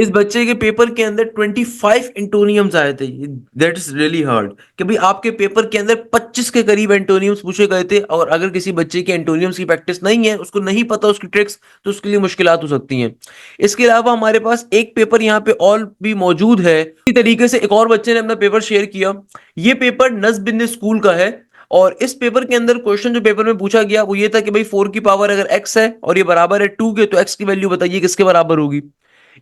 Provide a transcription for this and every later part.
इस बच्चे के पेपर के अंदर 25 एंटोनियम्स आए थे। दैट इज रियली हार्ड कि भाई आपके पेपर के अंदर 25 के करीब एंटोनियम्स पूछे गए थे, और अगर किसी बच्चे के एंटोनियम्स की प्रैक्टिस नहीं है, उसको नहीं पता उसकी ट्रिक्स, तो उसके लिए मुश्किलात हो सकती हैं। इसके अलावा हमारे पास एक पेपर यहाँ पे और भी मौजूद है। इसी तरीके से एक और बच्चे ने अपना पेपर शेयर किया। ये पेपर नज्म बिन स्कूल का है, और इस पेपर के अंदर क्वेश्चन जो पेपर में पूछा गया वो ये था कि भाई 4 की पावर अगर x है और ये बराबर है 2 के, तो x की वैल्यू बताइए किसके बराबर होगी।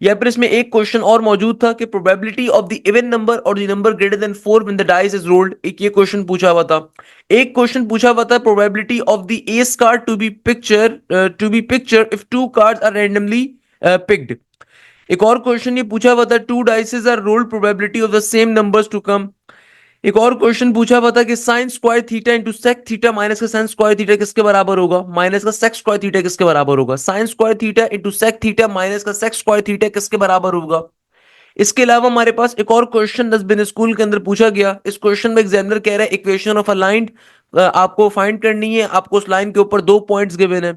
या फिर इसमें एक क्वेश्चन और मौजूद था कि probability of the even number और the number greater than 4 when the dice is rolled, एक ये क्वेश्चन पूछा हुआ था। एक क्वेश्चन पूछा हुआ था probability of the ace card to be picture if two cards are randomly picked. एक और क्वेश्चन ये पूछा हुआ था, two dices are rolled, probability of the same numbers to come. एक और क्वेश्चन पूछा हुआ था कि sine square theta into sec theta minus का साइन स्क्वायर थीटा किसके बराबर होगा, माइनस का सेक स्क्वायर थीटा किसके बराबर होगा, sine square theta into sec theta minus का सेक स्क्वायर थीटा किसके बराबर होगा। इसके अलावा हमारे पास एक और क्वेश्चन नस्बिन स्कूल के अंदर पूछा गया। इस क्वेश्चन में एग्जामिनर कह रहा है इक्वेशन ऑफ अ लाइन आपको फाइंड करनी है, आपको उस लाइन के ऊपर दो पॉइंट्स गिवन है।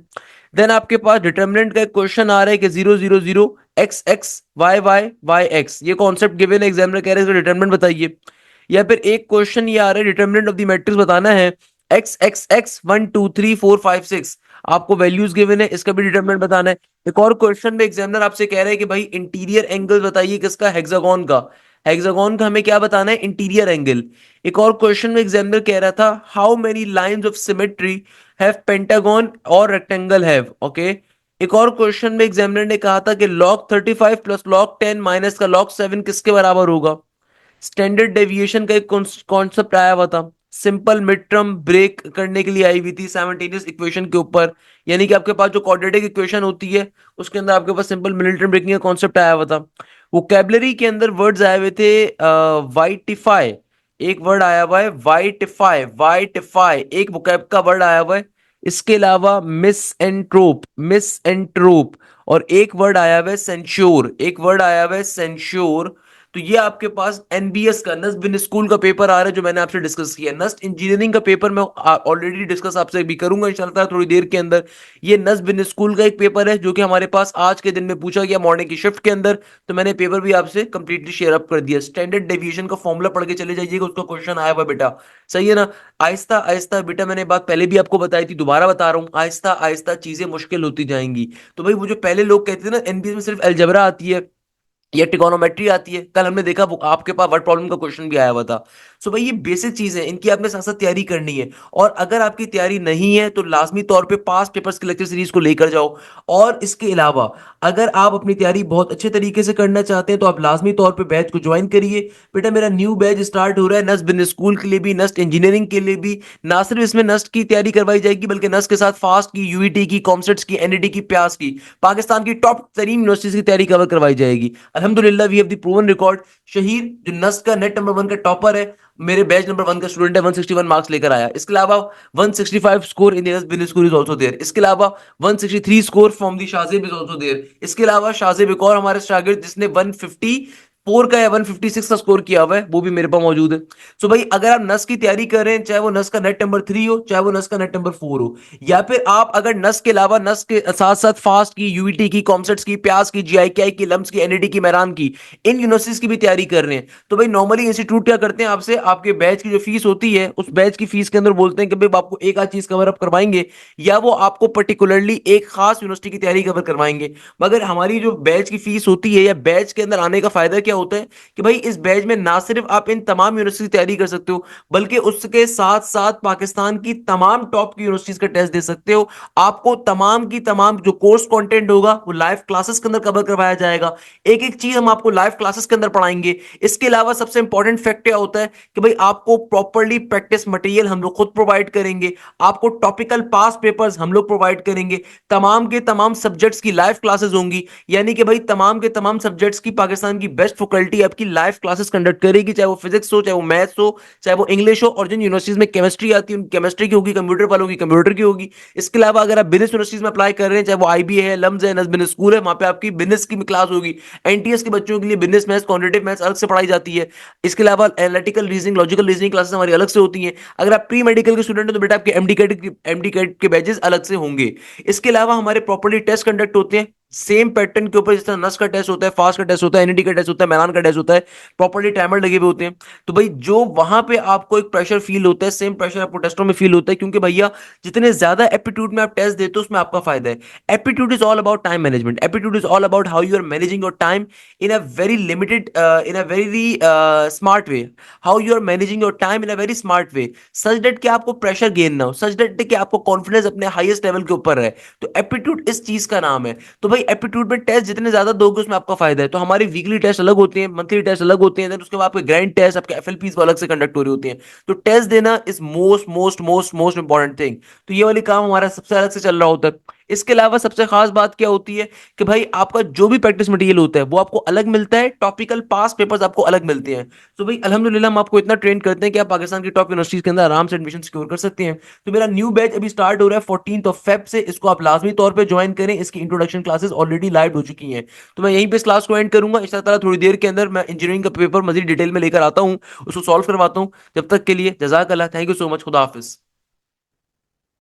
देन आपके पास डिटर्मिनेंट का एक क्वेश्चन आ रहा है कि 0 0 0 X X Y Y Y X, ये कॉन्सेप्ट गिवन है, एग्जामिनर कह रहे हैं इसका डिटर्मिनेंट बताइए। या फिर एक क्वेश्चन ये आ रहा है डिटर्मिनेंट ऑफ द मैट्रिक्स बताना है, एक्स एक्स एक्स 1 2 3 4 5 6, आपको वैल्यूज गिवन है, इसका भी डिटर्मिनेंट बताना है। एक और क्वेश्चन में एग्जामिनर आपसे कह रहे हैं कि भाई इंटीरियर एंगल बताइए किसका, हेक्सागोन का। हेक्सागोन का हमें क्या बताना है, इंटीरियर एंगल। एक और क्वेश्चन में एग्जामिनर कह रहा था how many lines of symmetry have pentagon और रेक्टेंगल हैव, ओके। एक और क्वेश्चन में एग्जामिनर ने कहा था कि log 35 प्लस log 10 माइनस का log 7 किसके बराबर होगा। स्टैंडर्ड डेविएशन का एक कॉन्सेप्ट आया हुआ था, सिंपल मिड टर्म ब्रेक करने के लिए आई हुई थी साइमल्टेनियस इक्वेशन के ऊपर। यानी कि आपके पास जो क्वाड्रेटिक इक्वेशन होती है उसके अंदर आपके पास सिंपल मिड टर्म ब्रेकिंग का कॉन्सेप्ट आया हुआ था। वोकैबुलरी के अंदर वर्ड्स आए हुए थे, वाइटिफाई, एक वर्ड आया हुआ है वाइटिफाई, वाइटिफाई एक वोकैब का वर्ड आया हुआ है। इसके अलावा मिस एंट्रोप, मिस एंट्रोप, और एक वर्ड आया हुआ है सेंश्योर, एक वर्ड आया हुआ है सेंश्योर। तो ये आपके पास एनबीएस का नस्ट बिन स्कूल का पेपर आ रहा है जो मैंने आपसे डिस्कस किया। नस्ट इंजीनियरिंग का पेपर मैं ऑलरेडी डिस्कस आपसे भी करूंगा इंशाल्लाह थोड़ी देर के अंदर। ये नस्ट बिन स्कूल का एक पेपर है जो कि हमारे पास आज के दिन में पूछा गया मॉर्निंग की शिफ्ट के अंदर, तो मैंने पेपर भी आपसे कंप्लीटली शेयर अप कर दिया। स्टैंडर्ड डेविएशन का फॉर्मूला पढ़ के चले जाइएगा, उसका क्वेश्चन आया हुआ बेटा, सही है ना। आहिस्ता आहिस्ता बेटा, मैंने बात पहले भी आपको बताई थी, दोबारा बता रहा हूँ, आहिस्ता आहिस्ता चीजें मुश्किल होती जाएंगी। तो भाई वो जो पहले लोग कहते थे ना एनबीएस में सिर्फ अलजबरा आती है या ट्रिगोनोमेट्री आती है, कल हमने देखा वो आपके पास वर्ड प्रॉब्लम का क्वेश्चन भी आया हुआ था। सो भाई ये बेसिक चीज है, इनकी आपने साथ साथ तैयारी करनी है। और अगर आपकी तैयारी नहीं है तो लाजमी तौर पे पास पेपर्स की लेक्चर सीरीज को लेकर जाओ। और इसके अलावा अगर आप अपनी तैयारी बहुत अच्छे तरीके से करना चाहते हैं तो आप लाजमी तौर पे बैच को ज्वाइन करिए। बेटा मेरा न्यू बैच स्टार्ट हो रहा है नस्ट बिजनेस स्कूल के लिए भी, नस्ट इंजीनियरिंग के लिए भी। ना सिर्फ इसमें नस्ट की तैयारी करवाई जाएगी बल्कि नस्ट के साथ फास्ट की, यूईटी की, कॉमसेट्स की, एनईटी की, प्यास की, पाकिस्तान की टॉप तरीन यूनिवर्सिटीज की तैयारी कवर करवाई जाएगी। अल्हम्दुलिल्लाह we have the proven record. शहीर जो नस्ट का नेट नंबर 1 का टॉपर है, मेरे बैच नंबर 1 का स्टूडेंट है, 161 मार्क्स लेकर आया। इसके अलावा 165 score in business school is also there. इसके अलावा 163 score from the Shajib is also there. इसके अलावा शाजिब एक और हमारे शागिर्द जिसने 154 का या 156 का स्कोर किया हुआ है, वो भी मेरे पास मौजूद है। सो भाई अगर आप नस की तैयारी कर रहे हैं, चाहे वो नस का नेट नंबर 3 हो, चाहे वो नस का नेट नंबर 4 हो, या फिर आप अगर नस के अलावा नस के साथ साथ फास्ट की, यूईटी की, कॉमसेट्स की, प्यास की, जीआईकेआई की, लम्स की, एनईटी की, मैरान की, इन यूनिवर्सिटीज की भी तैयारी कर रहे हैं, तो भाई नॉर्मली इंस्टीट्यूट क्या करते हैं आपसे, आपके बैच की जो फीस होती है उस बैच की फीस के अंदर बोलते हैं कि भाई आपको एक आध चीज कवर अप करवाएंगे, या वो आपको पर्टिकुलरली एक खास यूनिवर्सिटी की तैयारी कवर करवाएंगे। मगर हमारी जो बैच की फीस होती है या बैच के अंदर आने का फायदा क्या होता है कि भाई इस बैच में ना सिर्फ आप इन तमाम यूनिवर्सिटी की तैयारी कर सकते हो, बल्कि उसके साथ साथ पाकिस्तान की तमाम टॉप की यूनिवर्सिटीज का टेस्ट दे सकते हो। आपको तमाम की तमाम जो कोर्स कंटेंट होगा वो लाइव क्लासेस के अंदर कवर करवाया जाएगा। एक एक चीज हम आपको लाइव क्लासेस के अंदर पढ़ाएंगे। इसके अलावा सबसे इंपॉर्टेंट फैक्ट क्या होता है कि भाई आपको प्रॉपरली प्रैक्टिस मटेरियल हम लोग खुद प्रोवाइड करेंगे, आपको टॉपिकल पास पेपर्स हम लोग प्रोवाइड करेंगे, तमाम के तमाम सब्जेक्ट्स की लाइव क्लासेस होंगी। यानी कि भाई तमाम के तमाम सब्जेक्ट्स की पाकिस्तान की बेस्ट फैकल्टी आपकी लाइव क्लासेस कंडक्ट करेगी, चाहे वो फिजिक्स हो, चाहे वो मैथ्स हो, चाहे वो इंग्लिश हो, और जिन यूनिवर्सिटीज में केमिस्ट्री आती है उन केमिस्ट्री की होगी, कंप्यूटर वालों की कंप्यूटर की होगी। इसके अलावा अगर आप बिजनेस यूनिवर्सिटीज में अप्लाई कर रहे हैं, चाहे वो आईबी है, लम्स है, बिजनेस स्कूल है, वहां पे आपकी बिजनेस की क्लास होगी। एनटीएस के बच्चों के लिए बिजनेस मैथ्स, क्वांटिटेटिव मैथ्स अलग से पढ़ाई जाती है। इसके अलावा analytical reasoning, logical reasoning classes हमारी अलग से होती हैं। अगर आप प्री मेडिकल के स्टूडेंट हैं तो बेटा आपके एमडी कैट के बैचेस अलग से होंगे। इसके अलावा हमारे प्रॉपर्ली टेस्ट कंडक्ट होते हैं, सेम पैटर्न के ऊपर, जिस तरह नस का टेस्ट होता है, फास्ट का टेस्ट होता है, एनईटी का टेस्ट होता है, मैलान का टेस्ट होता है, प्रॉपर्ली टाइमर लगे हुए होते हैं। तो भाई जो वहां पे आपको एक प्रेशर फील होता है, सेम प्रेशर आपको टेस्टों में फील होता है, क्योंकि भैया जितने ज्यादा एप्टीट्यूड में आप टेस्ट देते हो उसमें आपका फायदा है। Aptitude is all about time management, aptitude is all about how you are managing your time in a very limited, in a very smart way, how you are managing your time in a very smart way, such that कि आपको pressure gain ना हो, सच that कि आपको confidence अपने highest level के ऊपर है। तो एप्टीट्यूड इस चीज का नाम है। तो भाई एप्टीट्यूड में टेस्ट जितने ज्यादा दोगे उसमें आपका फायदा है। तो हमारी वीकली टेस्ट अलग होती है, मंथली टेस्ट अलग होते हैं, देन उसके बाद आपके ग्रैंड टेस्ट, आपके एफएलपीज अलग से कंडक्ट हो रही होती हैं। तो टेस्ट देना is most most most most important thing. तो ये वाली काम हमारा सबसे अलग से चल रहा होता है। इसके अलावा सबसे खास बात क्या होती है कि भाई आपका जो भी प्रैक्टिस मटेरियल होता है वो आपको अलग मिलता है, टॉपिकल पास पेपर्स आपको अलग मिलते हैं। तो भाई अल्हम्दुलिल्लाह हम आपको इतना ट्रेन करते हैं कि आप पाकिस्तान की टॉप यूनिवर्सिटीज के अंदर आराम से एडमिशन सिक्योर कर सकते हैं। तो मेरा न्यू बैच अभी स्टार्ट हो रहा है 14 से, इसको आप लाजमी तौर पे ज्वाइन करें। इसकी इंट्रोडक्शन क्लासेस ऑलरेडी लाइव हो चुकी हैं। तो मैं यहीं पे इस क्लास को एंड करूंगा इंशाल्लाह। थोड़ी देर के अंदर मैं इंजीनियरिंग का पेपर मजीद डिटेल में लेकर आता हूँ, उसको सॉल्व करवाता हूँ। जब तक के लिए जजाक अल्लाह, थैंक यू सो मच, खुदा हाफिज।